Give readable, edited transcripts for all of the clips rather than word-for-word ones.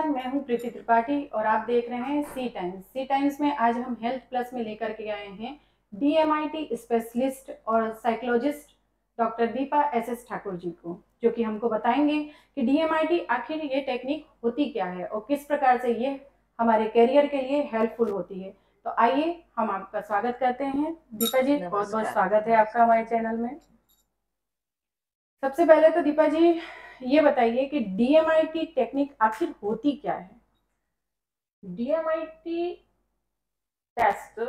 नमस्कार, मैं हूं प्रीति त्रिपाठी और आप देख रहे हैं सी टाइम्स। सी टाइम्स में आज हम हेल्थ प्लस में लेकर के आए हैं डीएमआईटी स्पेशलिस्ट और psychologist doctor Deepa SS Thakur ji को, जो कि हमको बताएंगे कि डीएमआईटी आखिर ये टेक्निक होती क्या है और किस प्रकार से ये हमारे करियर के लिए हेल्पफुल होती है। तो आइए हम आपका स्वागत करते हैं। दीपा जी, बहुत बहुत स्वागत है आपका हमारे चैनल में। सबसे पहले तो दीपा जी ये बताइए कि डीएमआईटी टेक्निक आखिर होती क्या है। DMIT test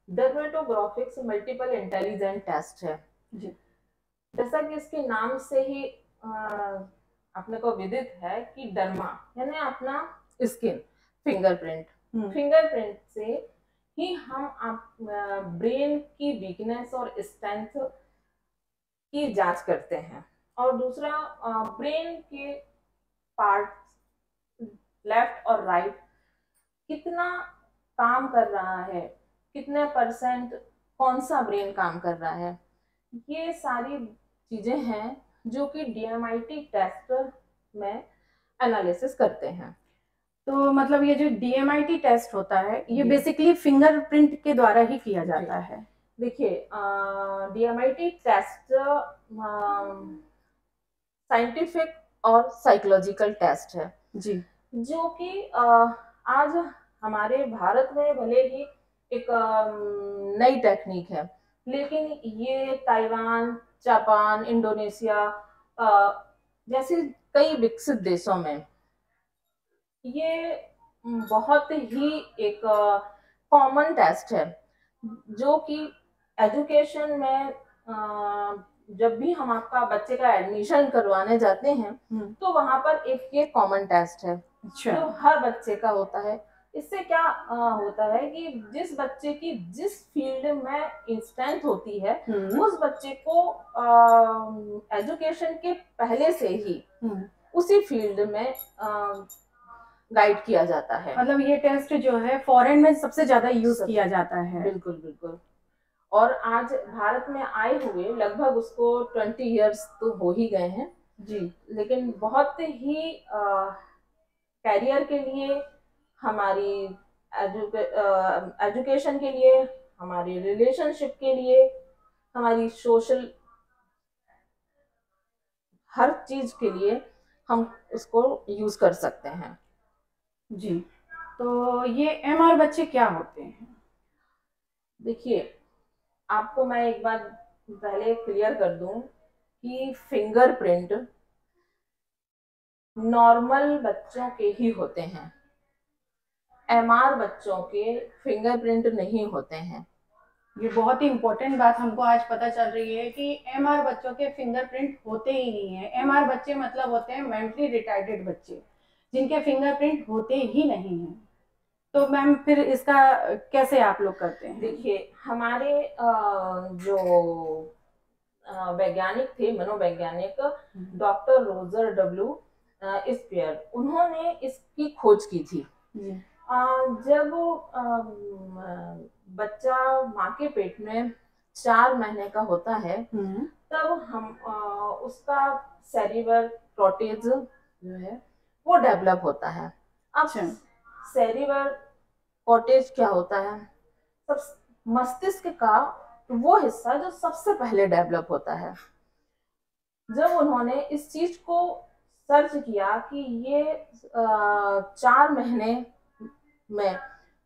dermatoglyphics multiple intelligent test है जी। जैसा कि इसके नाम से ही अपने को विदित है कि डर्मा यानी अपना स्किन, फिंगरप्रिंट से ही हम ब्रेन की वीकनेस और स्ट्रेंथ की जांच करते हैं। और दूसरा, ब्रेन के पार्ट लेफ्ट और राइट कितना काम कर रहा है, कितने परसेंट कौन सा ब्रेन काम कर रहा है, ये सारी चीजें हैं जो कि डीएमआईटी टेस्ट में एनालिसिस करते हैं। तो मतलब ये जो डीएमआईटी टेस्ट होता है ये बेसिकली फिंगरप्रिंट के द्वारा ही किया जाता है। देखिए, डीएमआईटी टेस्ट साइंटिफिक और साइकोलॉजिकल टेस्ट है जी, जो कि आज हमारे भारत में भले ही एक नई टेक्निक है, लेकिन ये ताइवान, जापान, इंडोनेशिया जैसे कई विकसित देशों में ये बहुत ही एक कॉमन टेस्ट है, जो कि एजुकेशन में जब भी हम आपका बच्चे का एडमिशन करवाने जाते हैं तो वहां पर एक ये कॉमन टेस्ट है जो हर बच्चे का होता है। इससे क्या होता है कि जिस बच्चे की जिस फील्ड में स्ट्रेंथ होती है उस बच्चे को एजुकेशन के पहले से ही उसी फील्ड में गाइड किया जाता है। मतलब ये टेस्ट जो है फॉरेन में सबसे ज्यादा यूज किया जाता है। बिल्कुल बिल्कुल। और आज भारत में आए हुए लगभग उसको 20 इयर्स तो हो ही गए हैं जी, लेकिन बहुत ही कैरियर के लिए, हमारी एजुकेशन के लिए, हमारी रिलेशनशिप के लिए, हमारी सोशल हर चीज के लिए हम उसको यूज कर सकते हैं। जी, तो ये एमआर बच्चे क्या होते हैं? देखिए, आपको मैं एक बार पहले क्लियर कर दूं कि फिंगरप्रिंट नॉर्मल बच्चों के ही होते हैं, एमआर बच्चों के फिंगरप्रिंट नहीं होते हैं। ये बहुत ही इम्पोर्टेंट बात हमको आज पता चल रही है कि एमआर बच्चों के फिंगरप्रिंट होते ही नहीं है। एमआर बच्चे मतलब होते हैं मेंटली रिटार्डेड बच्चे, जिनके फिंगरप्रिंट होते ही नहीं है। तो मैम फिर इसका कैसे आप लोग करते हैं? देखिए, हमारे जो वैज्ञानिक थे, मनोवैज्ञानिक डॉक्टर रोजर डब्ल्यू स्पेयर, उन्होंने इसकी खोज की थी। जब बच्चा माँ के पेट में 4 महीने का होता है तब हम उसका सेरिब्रल कॉर्टेक्स जो है वो डेवलप होता है। अब सेरिब्रल कॉर्टेक्स क्या होता है? सब मस्तिष्क का वो हिस्सा जो सबसे पहले डेवलप होता है। जब उन्होंने इस चीज को सर्च किया कि ये 4 महीने में,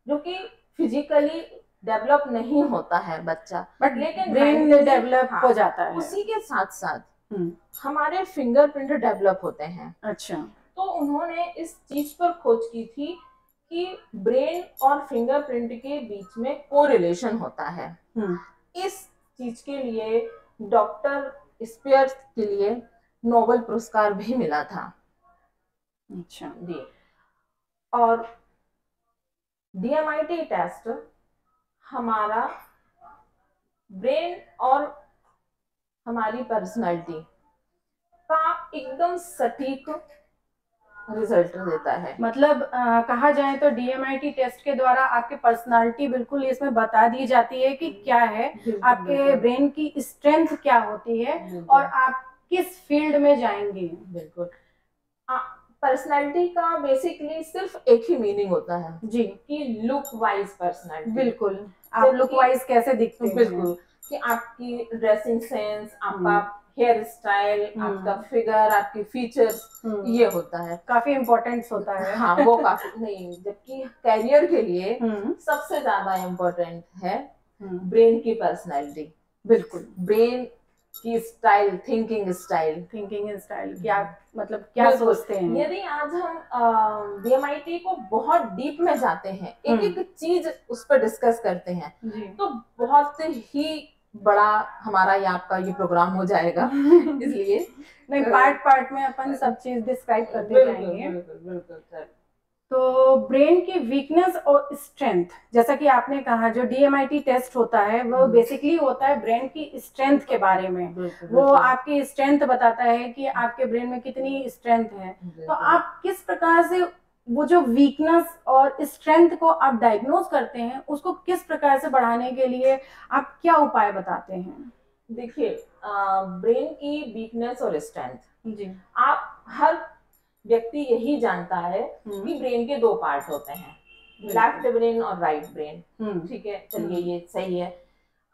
जो कि फिजिकली डेवलप नहीं होता है बच्चा, बट लेकिन ब्रेन डेवलप हो जाता है, उसी के साथ साथ हमारे फिंगरप्रिंट डेवलप होते हैं। अच्छा। तो उन्होंने इस चीज पर खोज की थी कि ब्रेन और फिंगरप्रिंट के बीच में कोरिलेशन होता है। इस चीज के लिए डॉक्टर स्पेयर के लिए नोबेल पुरस्कार भी मिला था। अच्छा जी। और डीएमआईटी टेस्ट हमारा ब्रेन और हमारी पर्सनालिटी का एकदम सटीक रिजल्ट देता है। मतलब कहा जाए तो डीएमआईटी टेस्ट के द्वारा आपकी पर्सनालिटी बिल्कुल इसमें बता दी जाती है कि क्या है, आपके ब्रेन की स्ट्रेंथ क्या होती है और आप किस फील्ड में जाएंगे। बिल्कुल। पर्सनालिटी का बेसिकली सिर्फ एक ही मीनिंग होता है जी, कि लुक वाइज पर्सनालिटी। बिल्कुल, आप लुक वाइज कैसे दिखते हैं। बिल्कुल, कि आपकी ड्रेसिंग सेंस, आपका हेयर स्टाइल, आपका फिगर, आपकी फीचर्स, ये होता है, काफी इम्पोर्टेंट होता है। हाँ वो काफी नहीं, जबकि करियर के लिए सबसे ज्यादा इम्पोर्टेंट है ब्रेन की पर्सनालिटी। बिल्कुल, ब्रेन की स्टाइल, थिंकिंग स्टाइल क्या मतलब क्या सोचते हैं। यदि आज हम बीएमआईटी को बहुत डीप में जाते हैं, एक एक चीज उस पर डिस्कस करते हैं, तो बहुत ही बड़ा हमारा ये आपका ये प्रोग्राम हो जाएगा। इसलिए नहीं, पार्ट में अपन सब चीज डिस्क्राइब करते जाएंगे। बिल्कुल सर। तो ब्रेन की वीकनेस और स्ट्रेंथ, जैसा कि आपने कहा, जो डीएमआईटी टेस्ट होता है वो बेसिकली होता है ब्रेन की स्ट्रेंथ के बारे में। वो आपकी स्ट्रेंथ बताता है कि आपके ब्रेन में कितनी स्ट्रेंथ है। तो आप किस प्रकार से वो जो वीकनेस और स्ट्रेंथ को आप डायग्नोज करते हैं, उसको किस प्रकार से बढ़ाने के लिए आप क्या उपाय बताते हैं। देखिए, ब्रेन की वीकनेस और स्ट्रेंथ जी, आप हर व्यक्ति यही जानता है कि ब्रेन के 2 पार्ट होते हैं, लेफ्ट ब्रेन और राइट ब्रेन। ठीक है, चलिए ये सही है।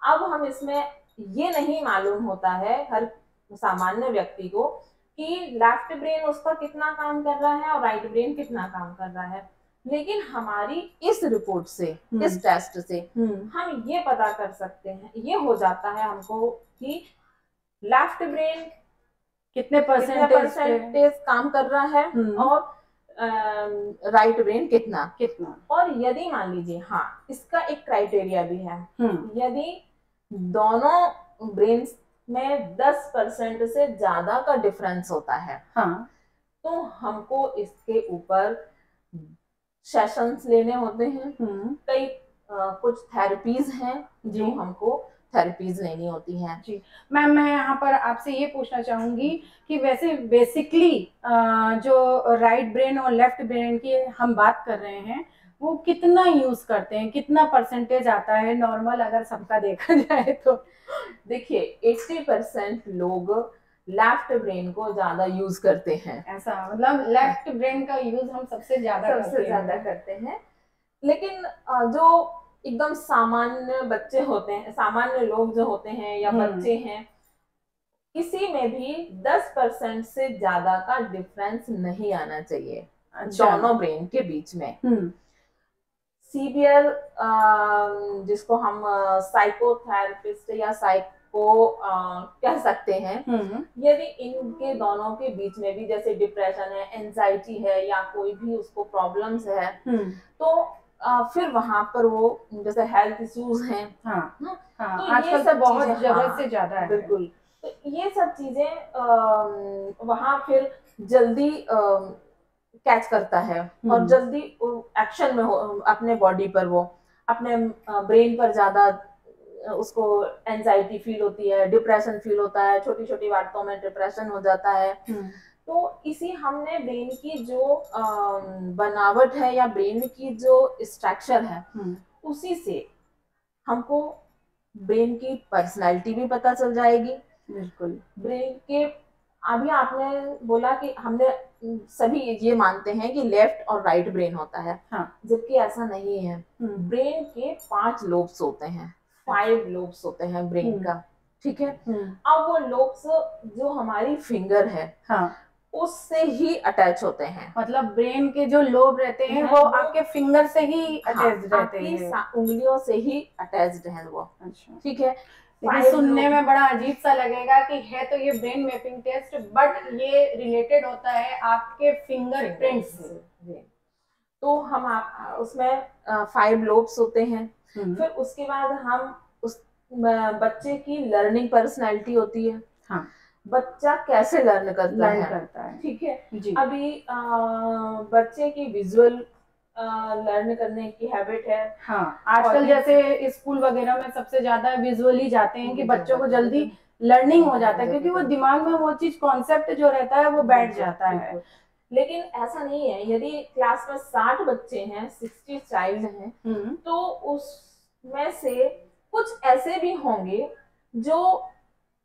अब हम इसमें ये नहीं मालूम होता है हर सामान्य व्यक्ति को कि लेफ्ट ब्रेन उसका कितना काम कर रहा है और राइट ब्रेन कितना काम कर रहा है। लेकिन हमारी इस रिपोर्ट से, इस टेस्ट से हम ये पता कर सकते हैं, ये हो जाता है हमको कि लेफ्ट ब्रेन कितने परसेंटेज काम कर रहा है और राइट ब्रेन कितना। और यदि मान लीजिए, हाँ इसका एक क्राइटेरिया भी है, यदि दोनों ब्रेन में 10% से ज्यादा का डिफरेंस होता है, तो हमको इसके ऊपर सेशंस लेने होते हैं। कई कुछ थेरेपीज हैं जो हमको थेरेपीज लेनी होती हैं। जी मैम, मैं यहाँ पर आपसे ये पूछना चाहूंगी कि वैसे बेसिकली जो राइट ब्रेन और लेफ्ट ब्रेन की हम बात कर रहे हैं, वो कितना यूज करते हैं, कितना परसेंटेज आता है नॉर्मल अगर सबका देखा जाए तो। देखिए 80% लोग लेफ्ट ब्रेन को ज्यादा यूज करते हैं। ऐसा मतलब लेफ्ट ब्रेन का यूज हम सबसे ज्यादा करते हैं। लेकिन जो एकदम सामान्य बच्चे होते हैं, सामान्य लोग जो होते हैं या बच्चे हैं, किसी में भी 10% से ज्यादा का डिफरेंस नहीं आना चाहिए दोनों ब्रेन के बीच में। सीवियर, जिसको हम साइकोथेरेपिस्ट या साइको कह सकते हैं, यदि इनके दोनों के बीच में भी जैसे डिप्रेशन है, एंजाइटी है या कोई भी उसको प्रॉब्लम्स है, तो फिर वहां पर वो जैसे हेल्थ इश्यूज हैं, तो आजकल सब बहुत जरूरत से ज्यादा है। बिल्कुल, तो ये सब चीजें वहां फिर जल्दी कैच करता है और जल्दी एक्शन में अपने बॉडी पर, वो अपने ब्रेन पर ज्यादा उसको एंजाइटी फील होती है, डिप्रेशन फील होता है, छोटी छोटी बातों में डिप्रेशन हो जाता है। तो इसी हमने ब्रेन की जो बनावट है या ब्रेन की जो स्ट्रक्चर है, उसी से हमको ब्रेन की पर्सनालिटी भी पता चल जाएगी। बिल्कुल, ब्रेन के अभी आपने बोला कि हमने सभी ये मानते हैं कि लेफ्ट और राइट ब्रेन होता है, जबकि ऐसा नहीं है। ब्रेन के 5 लोब्स होते हैं, 5 लोब्स होते हैं ब्रेन का। ठीक है, अब वो लोब्स जो हमारी फिंगर है, उससे ही अटैच होते हैं। मतलब ब्रेन के जो लोब रहते हैं वो आपके फिंगर से ही अटैच रहते हैं, उंगलियों से ही अटैच्ड हैं वो। अच्छा, ठीक है। सुनने में बड़ा अजीब सा लगेगा कि है तो ये ब्रेन मैपिंग टेस्ट, बट ये रिलेटेड होता है आपके फिंगरप्रिंट्स से। तो हम उसमें 5 लोब्स होते हैं। फिर उसके बाद हम उस बच्चे की लर्निंग पर्सनैलिटी होती है। बच्चा कैसे लर्न करता है। ठीक है, अभी बच्चे की विजुअल लर्न करने की हैबिट है। आजकल जैसे स्कूल वगैरह में सबसे ज्यादा विजुअली जाते हैं कि बच्चों को जल्दी लर्निंग हो जाता है, क्योंकि वो दिमाग में वो चीज कॉन्सेप्ट जो रहता है वो बैठ जाता है। लेकिन ऐसा नहीं है, यदि क्लास में 60 बच्चे हैं, 60 चाइल्ड हैं, तो उसमें से कुछ ऐसे भी होंगे जो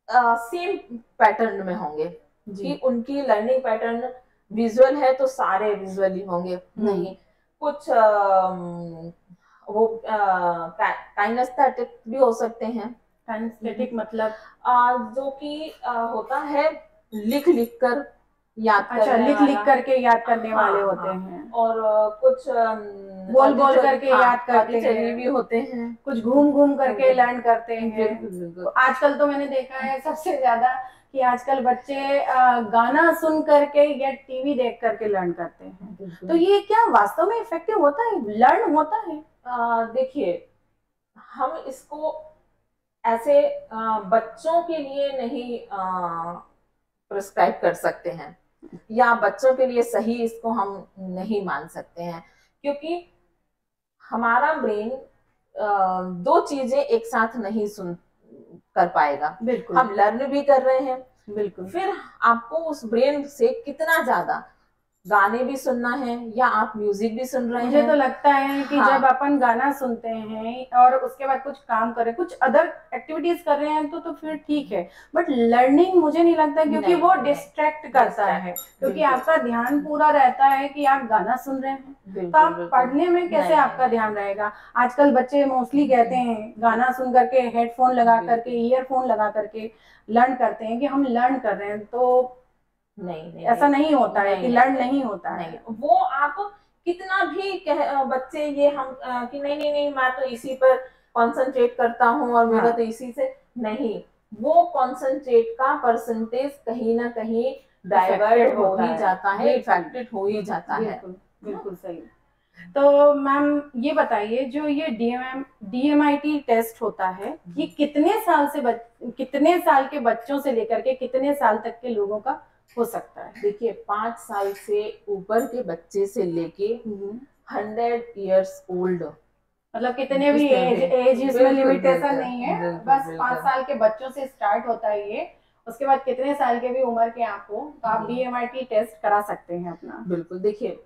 सेम पैटर्न में होंगे कि उनकी लर्निंग पैटर्न विजुअल है तो सारे विजुअली होंगे, नहीं, कुछ वो काइनेस्थेटिक भी हो सकते हैं। काइनेस्थेटिक मतलब जो कि होता है लिख लिख कर याद अच्छा, करने लिख वाला। लिख करके याद करने हाँ, वाले होते हाँ। हैं। और कुछ बोल बोल करके याद करते ऑडिटरी हैं, भी होते हैं, कुछ घूम घूम करके लर्न करते हैं। बिल्कुल बिल्कुल। तो आजकल तो मैंने देखा है सबसे ज्यादा कि आजकल बच्चे गाना सुन करके या टीवी देख करके लर्न करते हैं। तो ये क्या वास्तव में इफेक्टिव होता है, लर्न होता है? देखिए, हम इसको ऐसे बच्चों के लिए नहीं प्रिस्क्राइब कर सकते हैं, या बच्चों के लिए सही इसको हम नहीं मान सकते हैं, क्योंकि हमारा ब्रेन दो चीजें एक साथ नहीं सुन कर पाएगा। बिल्कुल, हम लर्न भी कर रहे हैं, बिल्कुल, फिर आपको उस ब्रेन से कितना ज्यादा गाने भी सुनना है या आप म्यूजिक भी सुन रहे हैं। मुझे तो लगता है कि हाँ, जब अपन गाना सुनते हैं और उसके बाद कुछ काम कर रहे हैं, कुछ अदर एक्टिविटीज कर रहे हैं, तो फिर ठीक है। बट लर्निंग मुझे नहीं लगता, क्योंकि नहीं, वो नहीं, डिस्ट्रैक्ट करता है, क्योंकि बिल्कुल। आपका ध्यान पूरा रहता है कि आप गाना सुन रहे हैं। तो बिल्कुल आप बिल्कुल। पढ़ने में कैसे नहीं, आपका नहीं, ध्यान रहेगा? आजकल बच्चे मोस्टली कहते हैं गाना सुन करके, हेडफोन लगा करके, ईयरफोन लगा करके लर्न करते हैं कि हम लर्न कर रहे हैं। तो नहीं, नहीं, ऐसा नहीं होता है कि लर्न नहीं होता है। नहीं, वो आप कितना भी बच्चे ये हम कि नहीं नहीं नहीं मैं तो इसी पर कंसंट्रेट करता हूँ और मेरा तो इसी से नहीं, वो कंसंट्रेट का परसेंटेज कहीं ना कहीं डाइवर्ट हो ही जाता है, इफेक्टेड हो ही जाता है। बिल्कुल सही। तो मैम ये बताइए, जो ये DMIT टेस्ट होता है, ये कितने साल से कितने साल के बच्चों से लेकर के कितने साल तक के लोगों का हो सकता है? देखिए, 5 साल से ऊपर के बच्चे से लेके 100 इयर्स ओल्ड, मतलब कितने भी एज इसमें लिमिटेशन नहीं है, बस 5 साल के बच्चों से स्टार्ट होता है ये। उसके बाद कितने साल के भी उम्र के आपको, तो आप DMIT टेस्ट करा सकते हैं अपना। बिल्कुल। देखिए,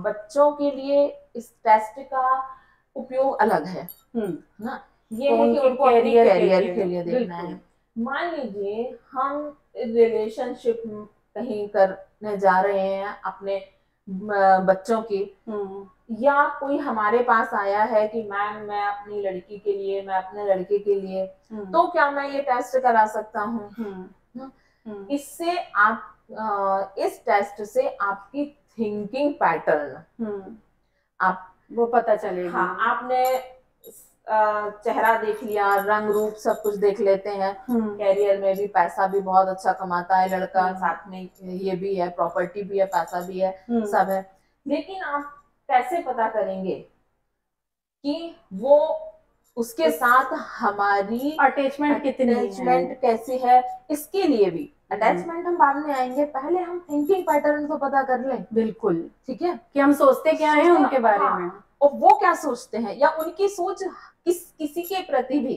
बच्चों के लिए इस टेस्ट का उपयोग अलग है ना, ये है कि उनको अपने कैरियर के लिए देखना है। मान लीजिए हम रिलेशनशिप कहीं करने जा रहे हैं अपने बच्चों की, या कोई हमारे पास आया है कि मैम मैं अपनी लड़की के लिए, मैं अपने लड़के के लिए, तो क्या मैं ये टेस्ट करा सकता हूँ? इससे आप इस टेस्ट से आपकी थिंकिंग पैटर्न आप वो पता चलेगा। हाँ, आपने चेहरा देख लिया, रंग रूप सब कुछ देख लेते हैं। कैरियर में भी पैसा भी बहुत अच्छा कमाता है लड़का, साथ में ये भी है, प्रॉपर्टी भी है, पैसा भी है, सब है। लेकिन आप कैसे पता करेंगे कि वो उसके साथ हमारी अटैचमेंट कैसी है? इसके लिए भी अटैचमेंट हम बाद में आएंगे, पहले हम थिंकिंग पैटर्न को पता कर लें। बिल्कुल, ठीक है, कि हम सोचते क्या हैं उनके बारे में, और वो क्या सोचते हैं, या उनकी सोच किसी के प्रति भी,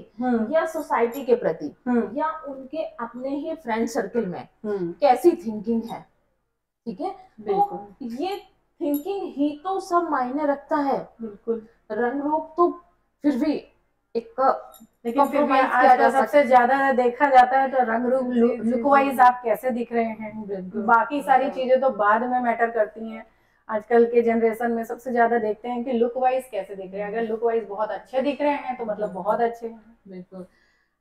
या सोसाइटी के प्रति, या उनके अपने ही फ्रेंड सर्कल में कैसी थिंकिंग है। ठीक है, तो ये थिंकिंग ही तो सब मायने रखता है। बिल्कुल, रंग रूप तो फिर भी एक, लेकिन फिर भी आजकल सबसे ज्यादा देखा जाता है तो रंग रूप, लुक वाइज आप कैसे दिख रहे हैं। बाकी सारी चीजें तो बाद में मैटर करती हैं। आजकल के जनरेशन में सबसे ज्यादा देखते हैं कि लुक वाइज कैसे दिख रहे हैं। अगर लुक वाइज बहुत अच्छे दिख रहे हैं तो मतलब बहुत अच्छे हैं। बिल्कुल।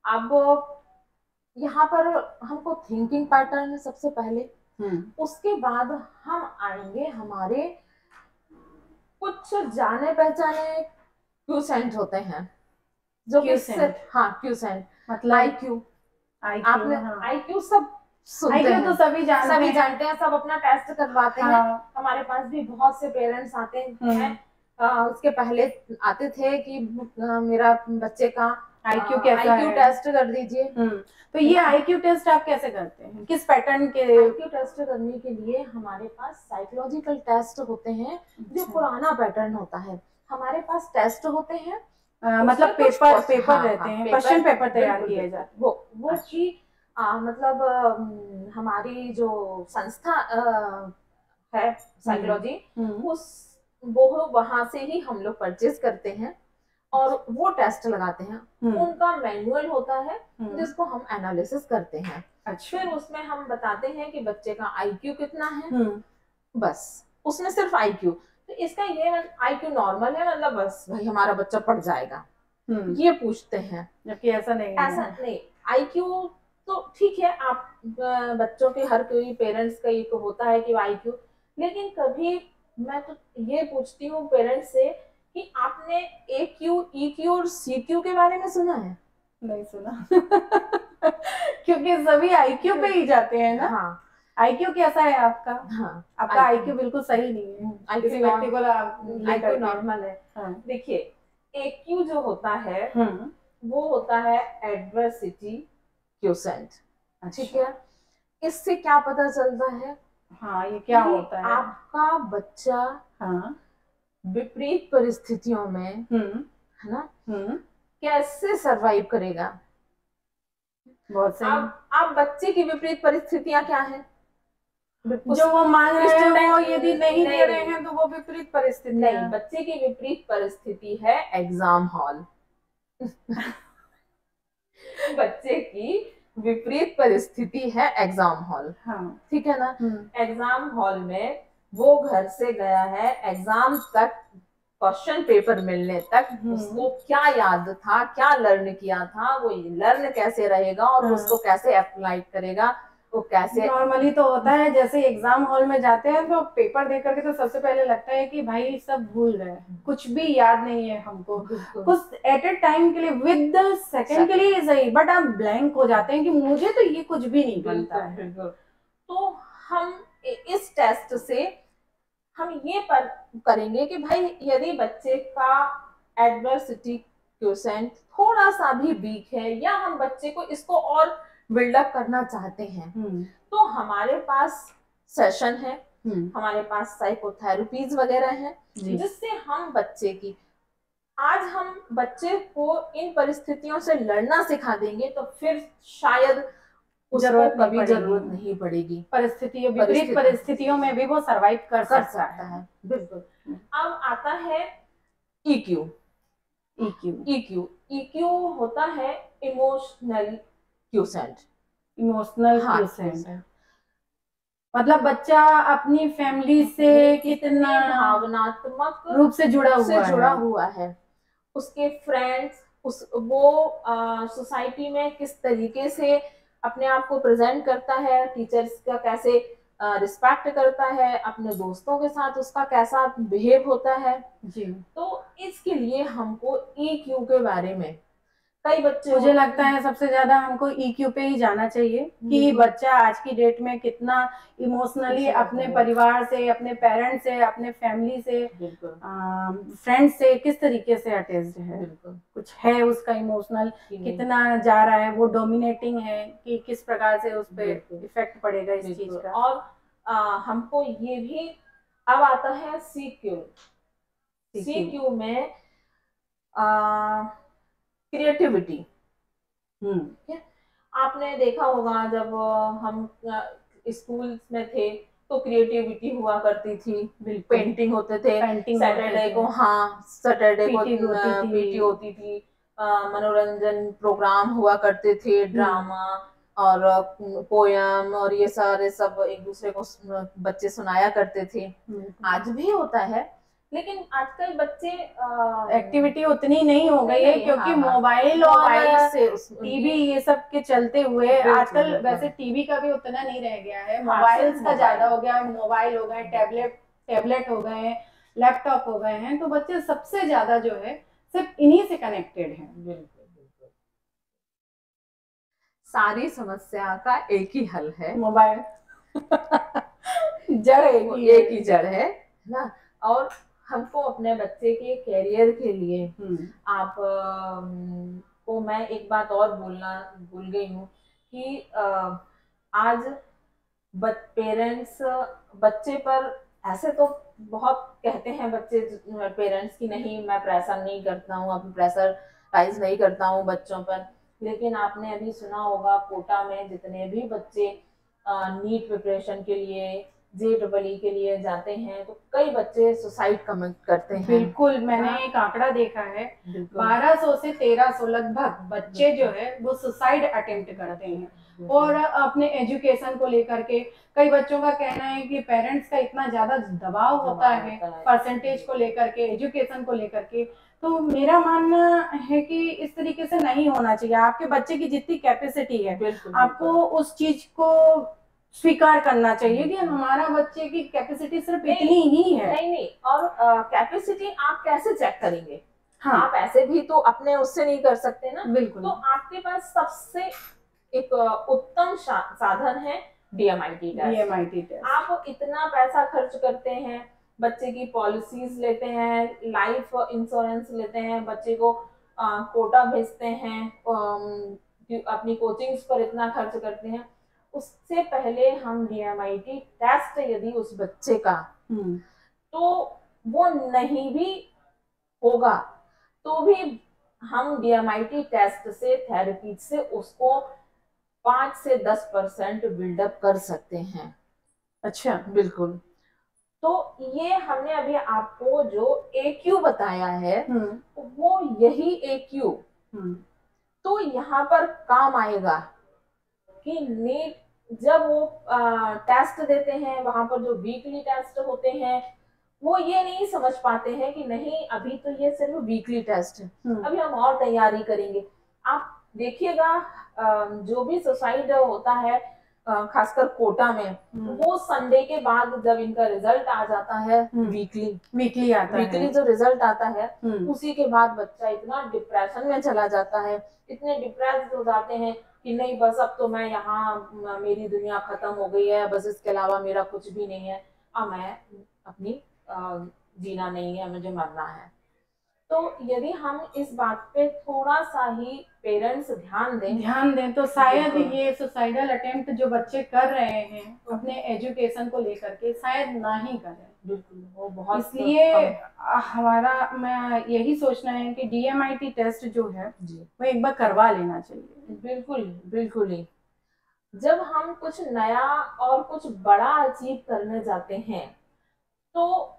अब यहाँ पर हमको थिंकिंग पैटर्न सबसे पहले, उसके बाद हम आएंगे हमारे कुछ जाने पहचाने क्यूसेंट होते हैं, जो क्यूसेंट मतलब IQ। आपने IQ सब सुनते हैं, तो सभी जानते हैं, सब अपना टेस्ट करवाते हैं। हमारे पास भी बहुत से पेरेंट्स आते हैं, उसके पहले आते थे कि मेरा बच्चे का IQ कैसा है, टेस्ट कर दीजिए। तो ये IQ टेस्ट आप कैसे करते हैं, किस पैटर्न के? IQ टेस्ट करने के लिए हमारे पास साइकोलॉजिकल टेस्ट होते हैं, जो पुराना पैटर्न होता है। हमारे पास टेस्ट होते हैं, मतलब पेपर रहते हैं, क्वेश्चन पेपर तैयार किए जाते हैं। वो कि मतलब हमारी जो संस्था है साइकोलॉजी, वो वहां से ही हम लोग परचेज करते हैं और वो टेस्ट लगाते हैं। उनका मैनुअल होता है जिसको हम एनालिसिस करते हैं। फिर उसमें हम बताते हैं कि बच्चे का IQ कितना है, बस उसमें सिर्फ आईक्यू, तो इसका ये आईक्यू नॉर्मल है, मतलब बस भाई हमारा बच्चा पढ़ जाएगा, ये पूछते हैं। जबकि ऐसा नहीं ऐसा है। नहीं, आईक्यू तो ठीक है, आप बच्चों के हर कोई पेरेंट्स का एक होता है कि आईक्यू, लेकिन कभी मैं तो ये पूछती हूँ पेरेंट्स से कि आपने ए क्यू, ई क्यू और सी क्यू के बारे में सुना है? नहीं सुना। क्योंकि सभी आईक्यू पे ही जाते हैं ना। हाँ, आईक्यू कैसा है आपका? हाँ, आपका आईक्यू बिल्कुल सही नहीं है, किसी व्यक्ति को आईक्यू नॉर्मल है। हाँ। देखिए, ए क्यू जो होता है वो होता है एडवर्सिटी क्वोशेंट, ठीक है। इससे क्या पता चलता है? हाँ, ये क्या होता है? आपका बच्चा हाँ, विपरीत परिस्थितियों में, है ना, कैसे सरवाइव करेगा। बहुत सही। आप बच्चे की विपरीत परिस्थितियां क्या है? जो वो मांग रहे हैं वो यदि नहीं दे रहे हैं तो वो विपरीत परिस्थिति नहीं, बच्चे की विपरीत परिस्थिति है एग्जाम हॉल। बच्चे की विपरीत परिस्थिति है एग्जाम हॉल, हाँ, ठीक है ना। एग्जाम हॉल में वो घर से गया है, एग्जाम तक क्वेश्चन पेपर मिलने तक उसको क्या याद था, क्या लर्न किया था, वो लर्न कैसे रहेगा और उसको कैसे अप्लाई करेगा, वो कैसे। नॉर्मली तो होता है जैसे एग्जाम हॉल में जाते हैं तो पेपर देख करके तो सबसे पहले लगता है कि भाई सब भूल गए, कुछ भी याद नहीं है हमको, कुछ एट ए टाइम के लिए विद द सेकंड के लिए सही, बट आप ब्लैंक हो जाते हैं कि मुझे तो ये कुछ भी नहीं बनता है। तो हम इस टेस्ट से हम ये पर करेंगे कि भाई यदि बच्चे का एडवर्सिटी क्वोशेंट थोड़ा सा भी वीक है या हम बच्चे को इसको और बिल्डअप करना चाहते हैं, तो हमारे पास सेशन है, हमारे पास साइकोथेरेपीज वगैरह है, जिससे हम बच्चे की, आज हम बच्चे को इन परिस्थितियों से लड़ना सिखा देंगे तो फिर शायद उसको कभी जरूरत नहीं पड़ेगी। विपरीत परिस्थितियों में भी वो सरवाइव कर सकता है। बिल्कुल। अब आता है EQ। EQ होता है इमोशनल क्वोशेंट। इमोशनल क्वोशेंट मतलब बच्चा अपनी फैमिली से कितना भावनात्मक रूप से जुड़ा हुआ है, उसके फ्रेंड्स, वो सोसाइटी में किस तरीके से अपने आप को प्रेजेंट करता है, टीचर्स का कैसे रिस्पेक्ट करता है, अपने दोस्तों के साथ उसका कैसा बिहेव होता है जी। तो इसके लिए हमको EQ के बारे में, कई बच्चे, मुझे लगता है सबसे ज्यादा हमको EQ पे ही जाना चाहिए कि बच्चा आज की डेट में कितना इमोशनली अपने परिवार से, अपने पेरेंट्स से, अपने फैमिली से, फ्रेंड्स से किस तरीके से अटैच्ड है, कुछ है उसका इमोशनल कितना जा रहा है, वो डोमिनेटिंग है कि किस प्रकार से उस पर इफेक्ट पड़ेगा इस चीज का। और हमको ये भी, अब आता है CQ में क्रिएटिविटी। आपने देखा होगा जब हम स्कूल में थे तो क्रिएटिविटी हुआ करती थी, पेंटिंग होते थे, सैटरडे को, हाँ सैटरडे को पीटी होती थी, मनोरंजन प्रोग्राम हुआ करते थे, ड्रामा और पोयम और ये सारे सब एक दूसरे को बच्चे सुनाया करते थे। आज भी होता है, लेकिन आजकल बच्चे एक्टिविटी उतनी नहीं हो गई है क्योंकि मोबाइल और टीवी ये सब के चलते हुए आजकल वैसे टीवी का भी उतना नहीं रह गया है, मोबाइल्स का ज्यादा हो गया है, मोबाइल हो गए, टैबलेट हो गए हैं, लैपटॉप हो गए हैं, तो बच्चे सबसे ज्यादा जो है सिर्फ इन्हीं से कनेक्टेड हैं। बिल्कुल। सारी समस्या का एक ही हल है, मोबाइल। जड़ एक ही जड़ है ना। और हमको अपने बच्चे के कैरियर के लिए आप को मैं एक बात और बोलना भूल गई हूँ कि आज पेरेंट्स बच्चे पर ऐसे तो बहुत कहते हैं बच्चे पेरेंट्स की, नहीं मैं प्रेशर नहीं करता हूँ, अभी प्रेशराइज नहीं करता हूँ बच्चों पर, लेकिन आपने अभी सुना होगा कोटा में जितने भी बच्चे नीट प्रिपरेशन के लिए JEE के लिए जाते हैं तो कई बच्चे सुसाइड कमिट करते हैं। बिल्कुल, मैंने एक आंकड़ा देखा है, 1200 से 1300 लगभग बच्चे जो है वो सुसाइड अटेम्प्ट करते हैं। और अपने एजुकेशन को लेकर के कई बच्चों का कहना है कि पेरेंट्स का इतना ज्यादा दबाव होता है परसेंटेज को लेकर के, एजुकेशन को लेकर के। तो मेरा मानना है कि इस तरीके से नहीं होना चाहिए। आपके बच्चे की जितनी कैपेसिटी है आपको उस चीज को स्वीकार करना चाहिए कि हमारा बच्चे की कैपेसिटी सिर्फ इतनी ही है। नहीं, और कैपेसिटी आप कैसे चेक करेंगे? हाँ, आप ऐसे भी तो अपने उससे नहीं कर सकते ना। बिल्कुल। तो आपके पास सबसे एक उत्तम साधन है DMIT टेस्ट। आप इतना पैसा खर्च करते हैं, बच्चे की पॉलिसीज लेते हैं, लाइफ इंश्योरेंस लेते हैं, बच्चे को कोटा भेजते हैं, अपनी कोचिंग्स पर इतना खर्च करते हैं। उससे पहले हम DMIT टेस्ट यदि उस बच्चे का तो वो नहीं भी होगा तो भी हम DMIT टेस्ट से, थेरेपी से उसको 5 से 10% बिल्डअप कर सकते हैं। अच्छा, बिल्कुल। तो ये हमने अभी आपको जो AQ बताया है वो यही AQ तो यहाँ पर काम आएगा कि नीट जब वो टेस्ट देते हैं, वहां पर जो वीकली टेस्ट होते हैं वो ये नहीं समझ पाते हैं कि नहीं अभी तो ये सिर्फ वीकली टेस्ट है, अभी हम और तैयारी करेंगे। आप देखिएगा जो भी सुसाइड होता है खासकर कोटा में, वो संडे के बाद जब इनका रिजल्ट आ जाता है, वीकली जो रिजल्ट आता है उसी के बाद बच्चा इतना डिप्रेशन में चला जाता है, इतने डिप्रेस हो जाते हैं कि नहीं बस अब तो मैं यहाँ, मेरी दुनिया खत्म हो गई है, बस इसके अलावा मेरा कुछ भी नहीं है, अब मैं अपनी जीना नहीं है, मुझे मरना है। तो यदि हम इस बात पे थोड़ा सा ही पेरेंट्स ध्यान दें तो शायद ये सुसाइडल अटेम्प्ट जो बच्चे कर रहे हैं अपने एजुकेशन को लेकर के शायद ना ही करें। बिल्कुल, वो बहुत, इसलिए हमारा मैं यही सोचना है कि DMIT टेस्ट जो है वो एक बार करवा लेना चाहिए। बिल्कुल बिल्कुल ही। जब हम कुछ नया और कुछ बड़ा अचीव करने जाते हैं तो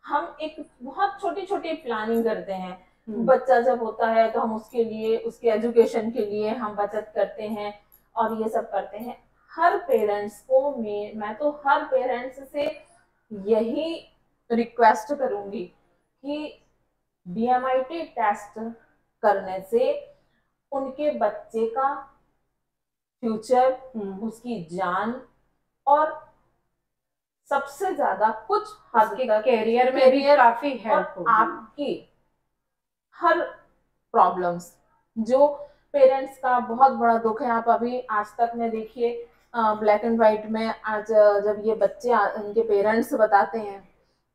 हम एक बहुत छोटी छोटी प्लानिंग करते हैं। बच्चा जब होता है तो हम उसके लिए, उसके एजुकेशन के लिए हम बचत करते हैं और ये सब करते हैं। हर पेरेंट्स को मैं तो हर पेरेंट्स से यही रिक्वेस्ट करूंगी कि DMIT टेस्ट करने से उनके बच्चे का फ्यूचर, उसकी जान और सबसे ज्यादा कुछ हद तक कैरियर में भी काफी हेल्प होगी। आपकी हर प्रॉब्लम्स जो पेरेंट्स का बहुत बड़ा दुख है, आप अभी आज तक में देखिए ब्लैक एंड व्हाइट में आज जब ये बच्चे इनके पेरेंट्स बताते हैं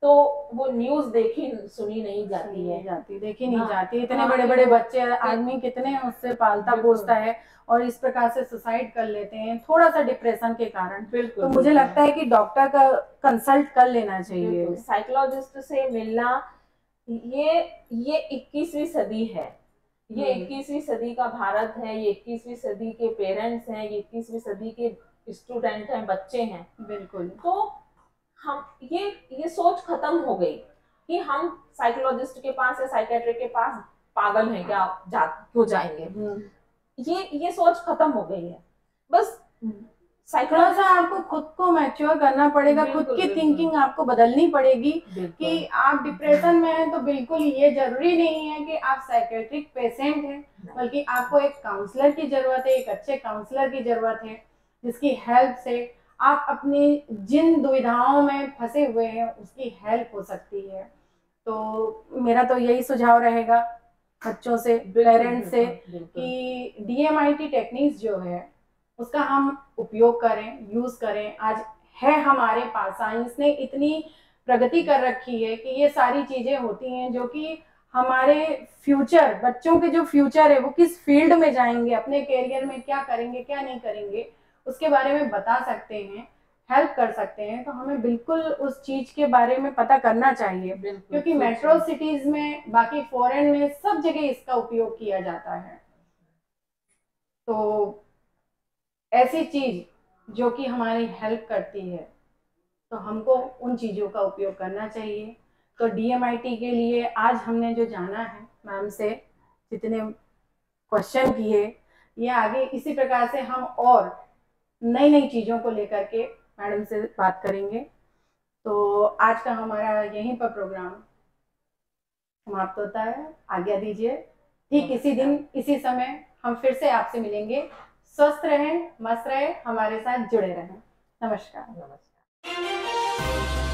तो वो न्यूज देखी सुनी नहीं जाती है, देखी नहीं जाती। इतने बड़े बड़े बच्चे, आदमी कितने उससे पालता पोसता है और इस प्रकार से सुसाइड कर लेते हैं थोड़ा सा डिप्रेशन के कारण। तो मुझे लगता है कि डॉक्टर का कंसल्ट कर लेना चाहिए, साइकोलॉजिस्ट से मिलना। ये 21वीं सदी है, ये 21वीं सदी का भारत है, ये 21वीं सदी के पेरेंट्स हैं, ये 21वीं सदी के स्टूडेंट हैं, बच्चे हैं। बिल्कुल। तो हम ये सोच खत्म हो गई कि हम साइकोलॉजिस्ट के पास या साइकेट्रिक के पास पागल हैं क्या, क्यों जाएंगे। ये सोच खत्म हो गई है। बस थोड़ा सा आपको खुद को मैच्योर करना पड़ेगा, खुद की थिंकिंग आपको बदलनी पड़ेगी कि आप डिप्रेशन में हैं तो बिल्कुल ये जरूरी नहीं है कि आप साइकेट्रिक पेशेंट हैं, बल्कि आपको एक काउंसलर की जरूरत है, एक अच्छे काउंसलर की जरूरत है जिसकी हेल्प से आप अपनी जिन दुविधाओं में फंसे हुए हैं उसकी हेल्प हो सकती है। तो मेरा तो यही सुझाव रहेगा बच्चों से, पेरेंट्स से कि DMIT टेक्निक्स जो है उसका हम उपयोग करें, यूज करें। आज है हमारे पास, साइंस ने इतनी प्रगति कर रखी है कि ये सारी चीजें होती हैं जो कि हमारे फ्यूचर, बच्चों के जो फ्यूचर है वो किस फील्ड में जाएंगे, अपने कैरियर में क्या करेंगे क्या नहीं करेंगे, उसके बारे में बता सकते हैं, हेल्प कर सकते हैं। तो हमें बिल्कुल उस चीज के बारे में पता करना चाहिए, क्योंकि मेट्रो सिटीज में, बाकी फॉरेन में सब जगह इसका उपयोग किया जाता है। तो ऐसी चीज जो कि हमारी हेल्प करती है तो हमको उन चीज़ों का उपयोग करना चाहिए। तो DMIT के लिए आज हमने जो जाना है, मैम से जितने क्वेश्चन किए, ये आगे इसी प्रकार से हम और नई नई चीज़ों को लेकर के मैडम से बात करेंगे। तो आज का हमारा यहीं पर प्रोग्राम समाप्त होता है। आज्ञा दीजिए। ठीक इसी दिन इसी समय हम फिर से आपसे मिलेंगे। स्वस्थ रहें, मस्त रहें, हमारे साथ जुड़े रहें। नमस्कार। नमस्कार।